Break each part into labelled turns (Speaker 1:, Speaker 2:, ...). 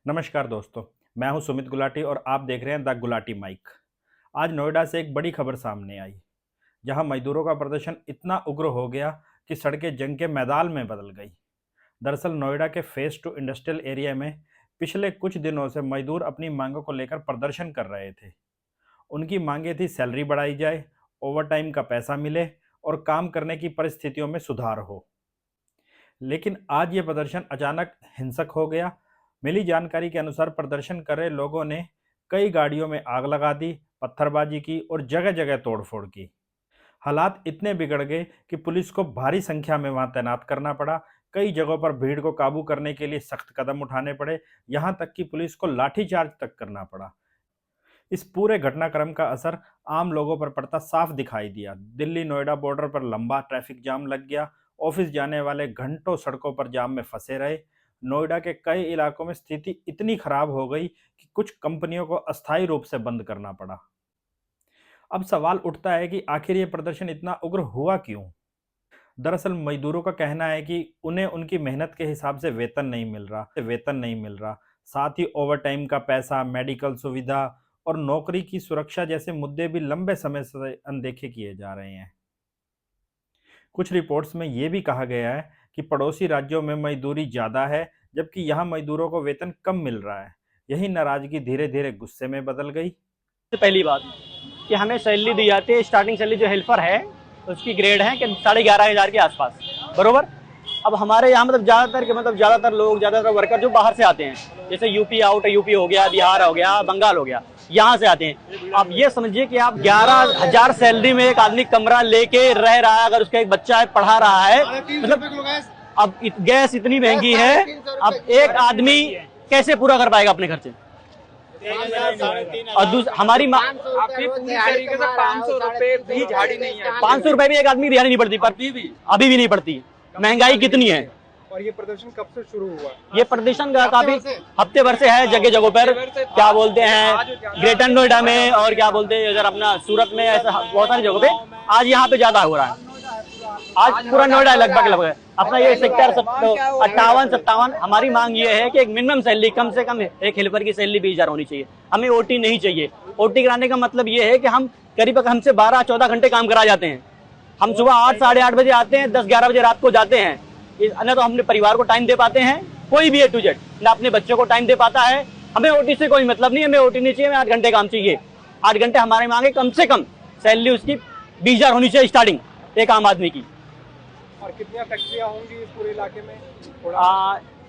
Speaker 1: नमस्कार दोस्तों, मैं हूं सुमित गुलाटी और आप देख रहे हैं द गुलाटी माइक। आज नोएडा से एक बड़ी खबर सामने आई, जहां मजदूरों का प्रदर्शन इतना उग्र हो गया कि सड़कें जंग के मैदान में बदल गई। दरअसल नोएडा के फेज 2 इंडस्ट्रियल एरिया में पिछले कुछ दिनों से मजदूर अपनी मांगों को लेकर प्रदर्शन कर रहे थे। उनकी मांगे थी सैलरी बढ़ाई जाए, ओवरटाइम का पैसा मिले और काम करने की परिस्थितियों में सुधार हो। लेकिन आज ये प्रदर्शन अचानक हिंसक हो गया। मिली जानकारी के अनुसार प्रदर्शन कर रहे लोगों ने कई गाड़ियों में आग लगा दी, पत्थरबाजी की और जगह जगह तोड़फोड़ की। हालात इतने बिगड़ गए कि पुलिस को भारी संख्या में वहां तैनात करना पड़ा। कई जगहों पर भीड़ को काबू करने के लिए सख्त कदम उठाने पड़े, यहां तक कि पुलिस को लाठीचार्ज तक करना पड़ा। इस पूरे घटनाक्रम का असर आम लोगों पर पड़ता साफ दिखाई दिया। दिल्ली नोएडा बॉर्डर पर लंबा ट्रैफिक जाम लग गया। ऑफिस जाने वाले घंटों सड़कों पर जाम में फंसे रहे। नोएडा के कई इलाकों में स्थिति इतनी खराब हो गई कि कुछ कंपनियों को अस्थायी रूप से बंद करना पड़ा। अब सवाल उठता है कि आखिर ये प्रदर्शन इतना उग्र हुआ क्यों? दरअसल मजदूरों का कहना है कि उन्हें उनकी मेहनत के हिसाब से वेतन नहीं मिल रहा। साथ ही ओवरटाइम का पैसा, मेडिकल सुविधा और नौकरी की सुरक्षा जैसे मुद्दे भी लंबे समय से अनदेखे किए जा रहे हैं। कुछ रिपोर्ट्स में ये भी कहा गया है कि पड़ोसी राज्यों में मजदूरी ज़्यादा है, जबकि यहाँ मजदूरों को वेतन कम मिल रहा है। यही नाराजगी धीरे धीरे गुस्से में बदल गई।
Speaker 2: सबसे पहली बात कि हमें सैलरी दी जाती है, स्टार्टिंग सैलरी जो हेल्पर है उसकी ग्रेड है कि 11,500 के आसपास, बरोबर। अब हमारे यहाँ ज़्यादातर लोग, ज़्यादातर वर्कर जो बाहर से आते हैं, जैसे यूपी आउट, यूपी हो गया, बिहार हो गया, बंगाल हो गया, यहाँ से आते हैं। अब ये समझिए कि आप 11,000 सैलरी में एक आदमी कमरा लेके रह रहा है, अगर उसका एक बच्चा है पढ़ा रहा है, मतलब अब गैस इतनी महंगी है, अब एक आदमी कैसे पूरा कर पाएगा अपने खर्चे? और हमारी
Speaker 3: पूरी तरीके से 500 रुपए भी झाड़ी नहीं है।
Speaker 2: 500 रुपए भी एक आदमी दिहाड़ी नहीं पड़ती, पर अभी भी नहीं पड़ती। महंगाई कितनी है।
Speaker 3: और ये प्रदर्शन कब से शुरू हुआ?
Speaker 2: ये प्रदर्शन काफी हफ्ते भर से है, जगह जगहों पर, क्या बोलते हैं, ग्रेटर नोएडा में और क्या बोलते हैं इधर अपना सूरत में, ऐसा बहुत सारी जगहों पे आज यहाँ पे ज्यादा हो रहा है। आज पूरा नोएडा लगभग अपना ये सेक्टर 58-57। हमारी मांग ये है कि एक मिनिमम सैलरी, कम से कम एक हेल्पर की सैलरी 20,000 होनी चाहिए। हमें ओटी नहीं चाहिए। ओटी कराने का मतलब ये है कि हम करीब हमसे 12-14 घंटे काम करा जाते हैं। हम सुबह 8-8:30 बजे आते हैं, 10-11 बजे रात को जाते हैं। न तो हमने परिवार को टाइम दे पाते हैं, कोई भी A to Z, न अपने बच्चों को टाइम दे पाता है। हमें ओटी से कोई मतलब नहीं है, हमें ओटी नहीं चाहिए, हमें 8 घंटे काम चाहिए। 8 घंटे हमारे मांगे, कम से कम सैलरी उसकी 20,000 होनी चाहिए स्टार्टिंग एक आम आदमी की।
Speaker 3: और कितनी फैक्ट्रियां होंगी इस पूरे इलाके में?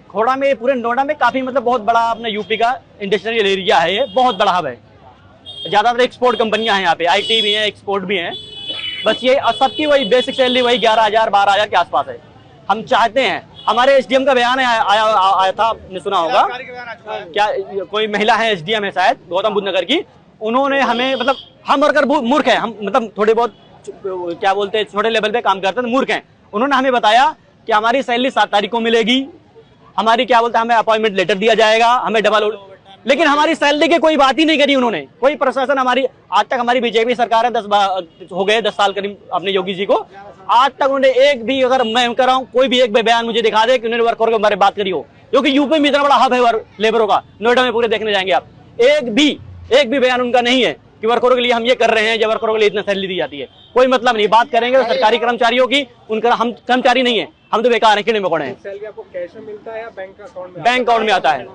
Speaker 2: खोड़ा में, पूरे नोएडा में काफी, मतलब बहुत बड़ा अपना यूपी का इंडस्ट्रियल एरिया है, ये बहुत बड़ा हब है। ज्यादातर एक्सपोर्ट कंपनियां हैं यहाँ पे, IT भी हैं, एक्सपोर्ट भी हैं। बस ये सबकी वही बेसिक सैलरी वही 11,000-12,000 के आसपास है। हम चाहते हैं, हमारे SDM का बयान आया था, आपने सुना होगा क्या? कोई महिला है SDM है शायद, गौतम बुद्ध नगर की। उन्होंने हमें, मतलब हम वर्कर मूर्ख है, हम मतलब थोड़े बहुत क्या बोलते हैं छोटे लेवल पे काम करते हैं, मूर्ख हैं। उन्होंने हमें बताया कि हमारी सैलरी 7 तारीख को मिलेगी, हमारी क्या बोलते हैं, हमें अपॉइंटमेंट लेटर दिया जाएगा, हमें डबल। लेकिन हमारी सैलरी की कोई बात ही नहीं करी उन्होंने। कोई प्रशासन, हमारी आज तक, हमारी बीजेपी सरकार है, 10 साल करीब अपने योगी जी को, आज तक उन्होंने एक भी, अगर मैं कर रहा हूँ, कोई भी एक बयान मुझे दिखा दे कि उन्होंने वर्करों के बारे में बात करी हो। क्योंकि यूपी में इतना बड़ा हब है लेबरों का, नोएडा में पूरे देखने जाएंगे आप, एक भी बयान उनका नहीं है कि वर्करों के लिए हम ये कर रहे हैं, जब वर्करों के लिए इतना सैलरी दी जाती है। कोई मतलब नहीं। बात करेंगे तो सरकारी कर्मचारियों की, उनका, हम कर्मचारी नहीं है, हम तो बेकार हैं, कीड़े मकोड़े हैं।
Speaker 3: सैलरी आपको कैश में मिलता है या बैंक अकाउंट में?
Speaker 2: बैंक अकाउंट में आता है।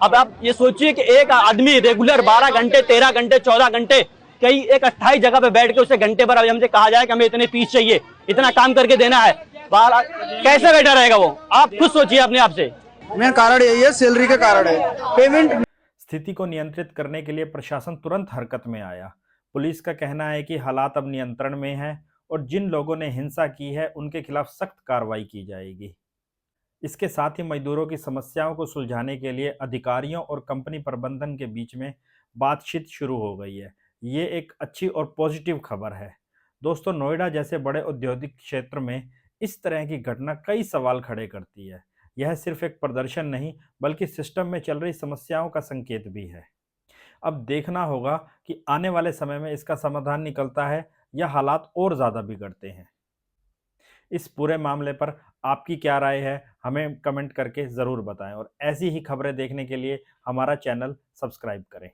Speaker 2: अब आप ये सोचिए कि एक आदमी रेगुलर 12 घंटे, 13 घंटे, 14 घंटे, कई एक अस्थायी जगह पे बैठ के उसे घंटे भर हमसे कहा जाए कि हमें इतने पीस चाहिए, इतना काम करके देना है, कैसे बैठा रहेगा वो? आप खुद सोचिए अपने आप से।
Speaker 4: मेन कारण यही है, सैलरी का कारण है, पेमेंट।
Speaker 1: स्थिति को नियंत्रित करने के लिए प्रशासन तुरंत हरकत में आया। पुलिस का कहना है कि हालात अब नियंत्रण में हैं और जिन लोगों ने हिंसा की है उनके खिलाफ सख्त कार्रवाई की जाएगी। इसके साथ ही मजदूरों की समस्याओं को सुलझाने के लिए अधिकारियों और कंपनी प्रबंधन के बीच में बातचीत शुरू हो गई है। ये एक अच्छी और पॉजिटिव खबर है। दोस्तों, नोएडा जैसे बड़े औद्योगिक क्षेत्र में इस तरह की घटना कई सवाल खड़े करती है। यह सिर्फ एक प्रदर्शन नहीं, बल्कि सिस्टम में चल रही समस्याओं का संकेत भी है। अब देखना होगा कि आने वाले समय में इसका समाधान निकलता है या हालात और ज़्यादा बिगड़ते हैं। इस पूरे मामले पर आपकी क्या राय है, हमें कमेंट करके ज़रूर बताएं और ऐसी ही खबरें देखने के लिए हमारा चैनल सब्सक्राइब करें।